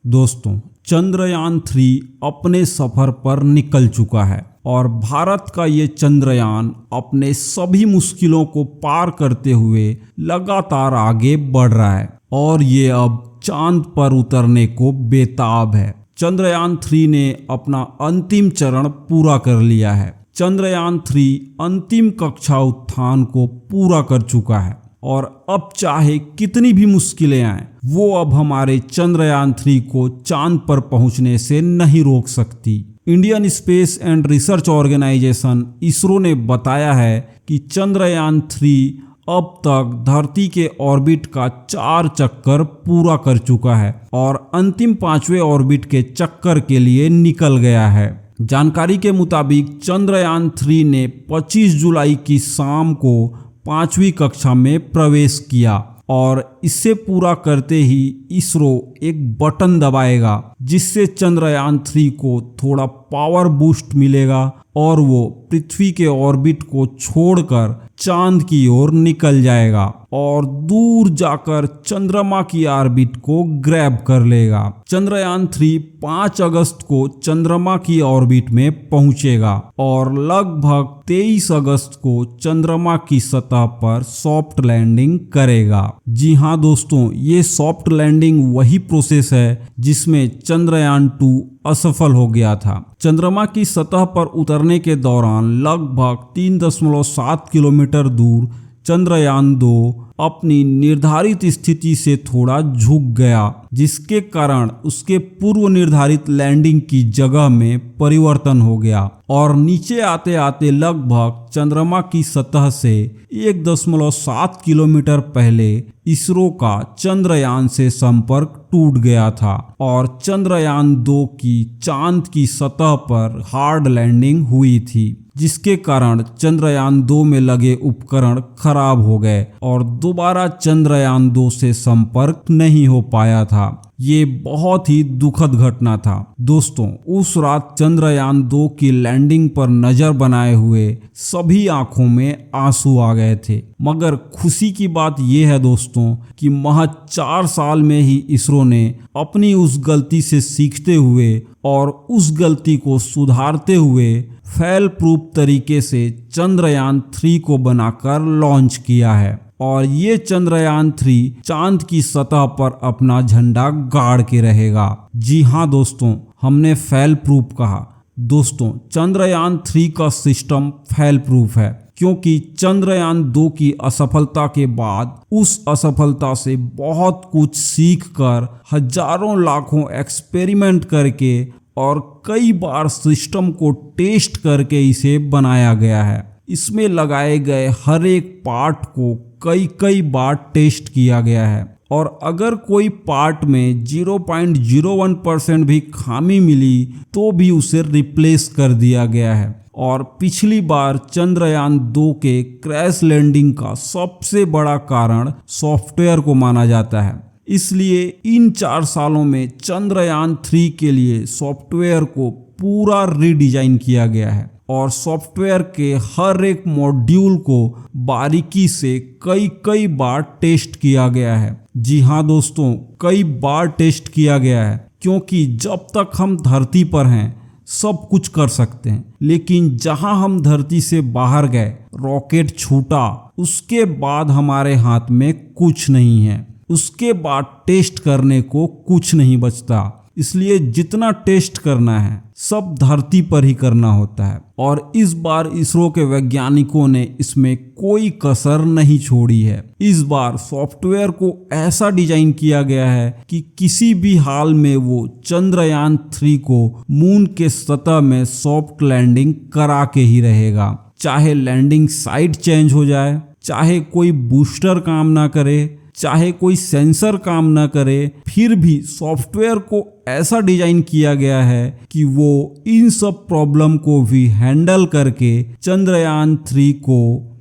दोस्तों, चंद्रयान-3 अपने सफर पर निकल चुका है और भारत का ये चंद्रयान अपने सभी मुश्किलों को पार करते हुए लगातार आगे बढ़ रहा है और ये अब चांद पर उतरने को बेताब है। चंद्रयान-3 ने अपना अंतिम चरण पूरा कर लिया है। चंद्रयान-3 अंतिम कक्षा उत्थान को पूरा कर चुका है और अब चाहे कितनी भी मुश्किलें आएं, वो अब हमारे चंद्रयान-3 को चांद पर पहुंचने से नहीं रोक सकती। Indian space and research organisation ISRO ने बताया है कि चंद्रयान-3 अब तक धरती के ऑर्बिट का 4 चक्कर पूरा कर चुका है और अंतिम 5वें ऑर्बिट के चक्कर के लिए निकल गया है। जानकारी के मुताबिक चंद्रयान-3 ने 25 जुलाई की शाम को 5वीं कक्षा में प्रवेश किया और इसे पूरा करते ही इसरो एक बटन दबाएगा जिससे चंद्रयान-3 को थोड़ा पावर बूस्ट मिलेगा और वो पृथ्वी के ऑर्बिट को छोड़कर चांद की ओर निकल जाएगा और दूर जाकर चंद्रमा की ऑर्बिट को ग्रैब कर लेगा। चंद्रयान-3 5 अगस्त को चंद्रमा की ऑर्बिट में पहुंचेगा और लगभग 23 अगस्त को चंद्रमा की सतह पर सॉफ्ट लैंडिंग करेगा। जी हाँ दोस्तों, ये सॉफ्ट लैंडिंग वही प्रोसेस है जिसमें चंद्रयान-2 असफल हो गया था। चंद्रमा की सतह पर उतरने के दौरान लगभग 3.7 किलोमीटर दूर चंद्रयान-2 अपनी निर्धारित स्थिति से थोड़ा झुक गया, जिसके कारण उसके पूर्व निर्धारित लैंडिंग की जगह में परिवर्तन हो गया और नीचे आते आते लगभग चंद्रमा की सतह से 1.7 किलोमीटर पहले इसरो का चंद्रयान से संपर्क टूट गया था और चंद्रयान-2 की चांद की सतह पर हार्ड लैंडिंग हुई थी, जिसके कारण चंद्रयान-2 में लगे उपकरण खराब हो गए और दोबारा चंद्रयान-2 से संपर्क नहीं हो पाया था। ये बहुत ही दुखद घटना था। दोस्तों, उस रात चंद्रयान-2 की लैंडिंग पर नजर बनाए हुए सभी आंखों में आंसू आ गए थे, मगर खुशी की बात यह है दोस्तों कि महज 4 साल में ही इसरो ने अपनी उस गलती से सीखते हुए और उस गलती को सुधारते हुए फेल प्रूफ तरीके से चंद्रयान-3 को बनाकर लॉन्च किया है और ये चंद्रयान-3 चांद की सतह पर अपना झंडा गाड़ के रहेगा। जी हाँ दोस्तों, हमने फेल प्रूफ कहा। दोस्तों, चंद्रयान-3 का सिस्टम फेल प्रूफ है क्योंकि चंद्रयान-2 की असफलता के बाद उस असफलता से बहुत कुछ सीखकर हजारों लाखों एक्सपेरिमेंट करके और कई बार सिस्टम को टेस्ट करके इसे बनाया गया है। इसमें लगाए गए हर एक पार्ट को कई बार टेस्ट किया गया है और अगर कोई पार्ट में 0.01% भी खामी मिली तो भी उसे रिप्लेस कर दिया गया है। और पिछली बार चंद्रयान-2 के क्रैश लैंडिंग का सबसे बड़ा कारण सॉफ्टवेयर को माना जाता है। इसलिए इन 4 सालों में चंद्रयान-3 के लिए सॉफ्टवेयर को पूरा रीडिजाइन किया गया है और सॉफ्टवेयर के हर एक मॉड्यूल को बारीकी से कई बार टेस्ट किया गया है। जी हाँ दोस्तों, कई बार टेस्ट किया गया है क्योंकि जब तक हम धरती पर हैं सब कुछ कर सकते हैं, लेकिन जहां हम धरती से बाहर गए, रॉकेट छूटा, उसके बाद हमारे हाथ में कुछ नहीं है। उसके बाद टेस्ट करने को कुछ नहीं बचता। इसलिए जितना टेस्ट करना है सब धरती पर ही करना होता है और इस बार इसरो के वैज्ञानिकों ने इसमें कोई कसर नहीं छोड़ी है। इस बार सॉफ्टवेयर को ऐसा डिजाइन किया गया है कि किसी भी हाल में वो चंद्रयान-3 को मून के सतह में सॉफ्ट लैंडिंग करा के ही रहेगा। चाहे लैंडिंग साइट चेंज हो जाए, चाहे कोई बूस्टर काम ना करे, चाहे कोई सेंसर काम ना करे, फिर भी सॉफ्टवेयर को ऐसा डिजाइन किया गया है कि वो इन सब प्रॉब्लम को भी हैंडल करके चंद्रयान-3 को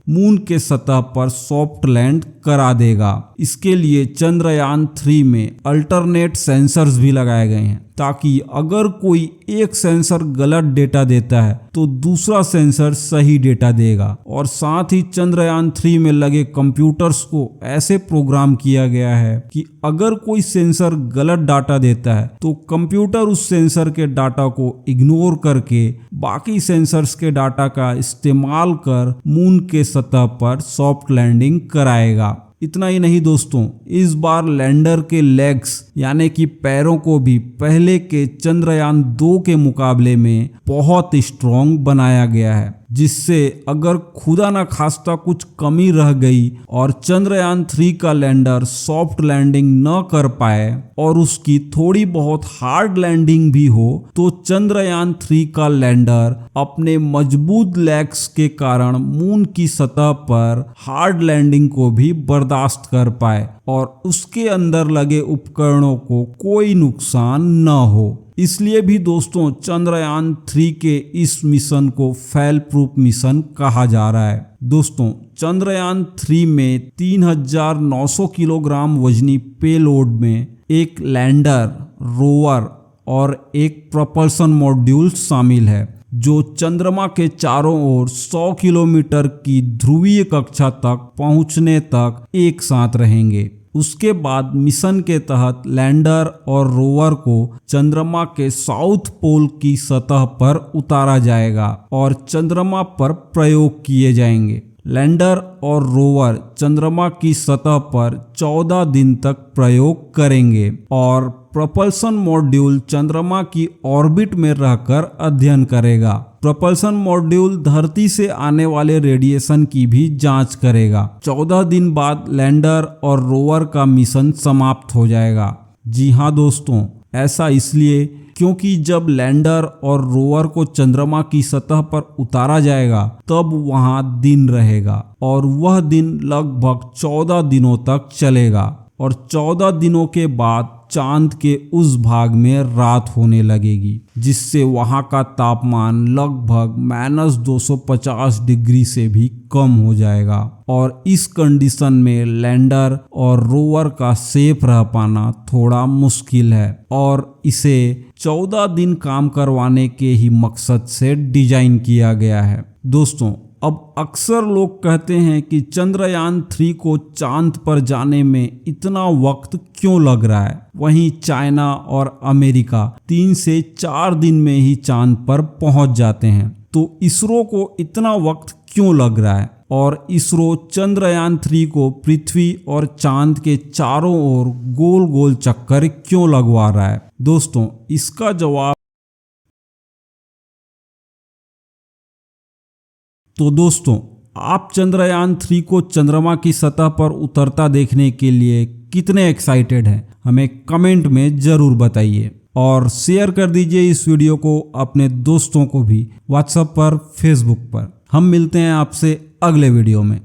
मून के सतह पर सॉफ्ट लैंड करा देगा। इसके लिए चंद्रयान 3 में अल्टरनेट सेंसर्स भी लगाए गए हैं ताकि अगर कोई एक सेंसर गलत डेटा देता है तो दूसरा सेंसर सही डेटा देगा। और साथ ही चंद्रयान 3 में लगे कंप्यूटर्स को ऐसे प्रोग्राम किया गया है कि अगर कोई सेंसर गलत डाटा देता है तो कंप्यूटर उस सेंसर के डाटा को इग्नोर करके बाकी सेंसर्स के डाटा का इस्तेमाल कर मून के सतह पर सॉफ्ट लैंडिंग कराएगा। इतना ही नहीं दोस्तों, इस बार लैंडर के लेग्स यानी कि पैरों को भी पहले के चंद्रयान 2 के मुकाबले में बहुत स्ट्रॉन्ग बनाया गया है, जिससे अगर खुदा ना खास्ता कुछ कमी रह गई और चंद्रयान 3 का लैंडर सॉफ्ट लैंडिंग न कर पाए और उसकी थोड़ी बहुत हार्ड लैंडिंग भी हो तो चंद्रयान 3 का लैंडर अपने मजबूत लेग्स के कारण मून की सतह पर हार्ड लैंडिंग को भी बर्दाश्त कर पाए और उसके अंदर लगे उपकरणों को कोई नुकसान न हो। इसलिए भी दोस्तों चंद्रयान 3 के इस मिशन को फेल प्रूफ मिशन कहा जा रहा है। दोस्तों चंद्रयान 3 में 3900 किलोग्राम वजनी पेलोड में एक लैंडर, रोवर और एक प्रोपल्शन मॉड्यूल शामिल है जो चंद्रमा के चारों ओर 100 किलोमीटर की ध्रुवीय कक्षा तक पहुंचने तक एक साथ रहेंगे। उसके बाद मिशन के तहत लैंडर और रोवर को चंद्रमा के साउथ पोल की सतह पर उतारा जाएगा और चंद्रमा पर प्रयोग किए जाएंगे। लैंडर और रोवर चंद्रमा की सतह पर 14 दिन तक प्रयोग करेंगे और प्रोपल्शन मॉड्यूल चंद्रमा की ऑर्बिट में रहकर अध्ययन करेगा। प्रोपल्शन मॉड्यूल धरती से आने वाले रेडिएशन की भी जांच करेगा। 14 दिन बाद लैंडर और रोवर का मिशन समाप्त हो जाएगा। जी हाँ दोस्तों, ऐसा इसलिए क्योंकि जब लैंडर और रोवर को चंद्रमा की सतह पर उतारा जाएगा तब वहां दिन रहेगा और वह दिन लगभग 14 दिनों तक चलेगा और 14 दिनों के बाद चांद के उस भाग में रात होने लगेगी, जिससे वहां का तापमान लगभग -250 डिग्री से भी कम हो जाएगा। और इस कंडीशन में लैंडर और रोवर का सेफ रह पाना थोड़ा मुश्किल है और इसे 14 दिन काम करवाने के ही मकसद से डिजाइन किया गया है। दोस्तों अब अक्सर लोग कहते हैं कि चंद्रयान 3 को चांद पर जाने में इतना वक्त क्यों लग रहा है, वहीं चाइना और अमेरिका 3 से 4 दिन में ही चांद पर पहुंच जाते हैं, तो इसरो को इतना वक्त क्यों लग रहा है और इसरो चंद्रयान 3 को पृथ्वी और चांद के चारों ओर गोल गोल चक्कर क्यों लगवा रहा है। दोस्तों इसका जवाब तो दोस्तों आप चंद्रयान 3 को चंद्रमा की सतह पर उतरता देखने के लिए कितने एक्साइटेड हैं, हमें कमेंट में जरूर बताइए और शेयर कर दीजिए इस वीडियो को अपने दोस्तों को भी व्हाट्सएप पर, फेसबुक पर। हम मिलते हैं आपसे अगले वीडियो में।